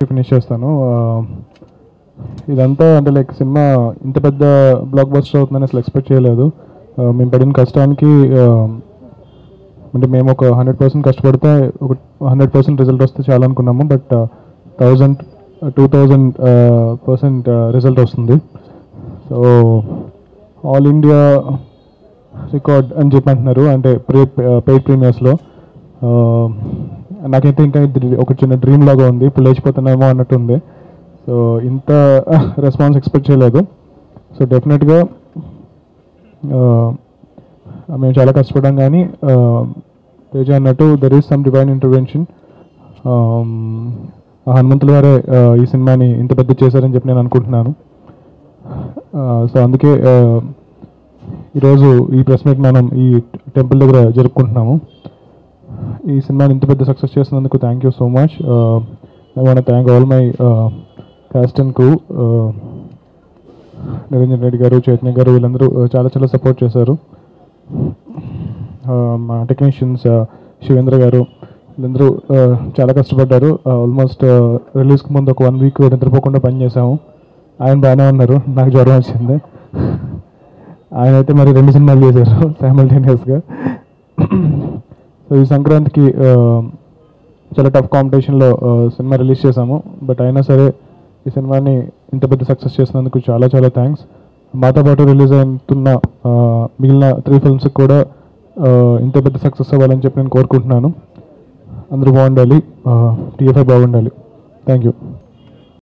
Finish చేస్తాను. ఇదంతా అంటే లైక్ సినిమా ఇంత పెద్ద బ్లాక్ బస్టర్ అవుతుందని అసలు ఎక్స్పెక్ట్ చేయలేదు. మేము పడిన కష్టానికి అంటే మేము ఒక 100% కష్టపడితే ఒక 100% రిజల్ట్ వస్తే చాలా అనుకున్నాము. బట్ 2000% రిజల్ట్ వస్తుంది. సో ఆల్ ఇండియా రికార్డ్ అని చెప్పి అంటున్నారు, అంటే పెయిడ్ ప్రీమియర్స్లో. నాకైతే ఇంకా ఒక చిన్న డ్రీమ్ లాగా ఉంది, ఇప్పుడు లేచిపోతున్నామో అన్నట్టు ఉంది. సో ఇంత రెస్పాన్స్ ఎక్స్పెక్ట్ చేయలేదు. సో డెఫినెట్గా మేము చాలా కష్టపడ్డాం, కానీ తేజ అన్నట్టు there is some divine intervention. హనుమంతుల వారే ఈ సినిమాని ఇంత పెద్ద చేశారని చెప్పి నేను అనుకుంటున్నాను. సో అందుకే ఈరోజు ఈ ప్రెస్ మీట్ మనం ఈ టెంపుల్ దగ్గర జరుపుకుంటున్నాము. ఈ సినిమాని ఇంత పెద్ద సక్సెస్ చేసినందుకు thank you so much. I want thank all my cast and crew. Niranjan Reddy గారు, చైతన్య గారు, వీళ్ళందరూ చాలా చాలా సపోర్ట్ చేశారు. మా టెక్నీషియన్స్ శివేంద్ర గారు, వీళ్ళందరూ చాలా కష్టపడ్డారు. ఆల్మోస్ట్ రిలీజ్కి ముందు ఒక 1 వీక్ నిద్రపోకుండా పనిచేసాము. ఆయన బాగానే ఉన్నారు, నాకు జ్వరం వచ్చింది. ఆయన అయితే మరి 2 సినిమాలు చేశారు సైమల్టేనియస్గా. సో ఈ సంక్రాంతికి చాలా టఫ్ కాంపిటీషన్లో సినిమా రిలీజ్ చేశాము. బట్ అయినా సరే ఈ సినిమాని ఇంత పెద్ద సక్సెస్ చేసినందుకు చాలా చాలా థ్యాంక్స్. మాతో పాటు రిలీజ్ అవుతున్న మిగిలిన 3 ఫిల్మ్స్కి కూడా ఇంత పెద్ద సక్సెస్ అవ్వాలని చెప్పి నేను కోరుకుంటున్నాను. అందరూ బాగుండాలి, TFI బాగుండాలి. Thank you.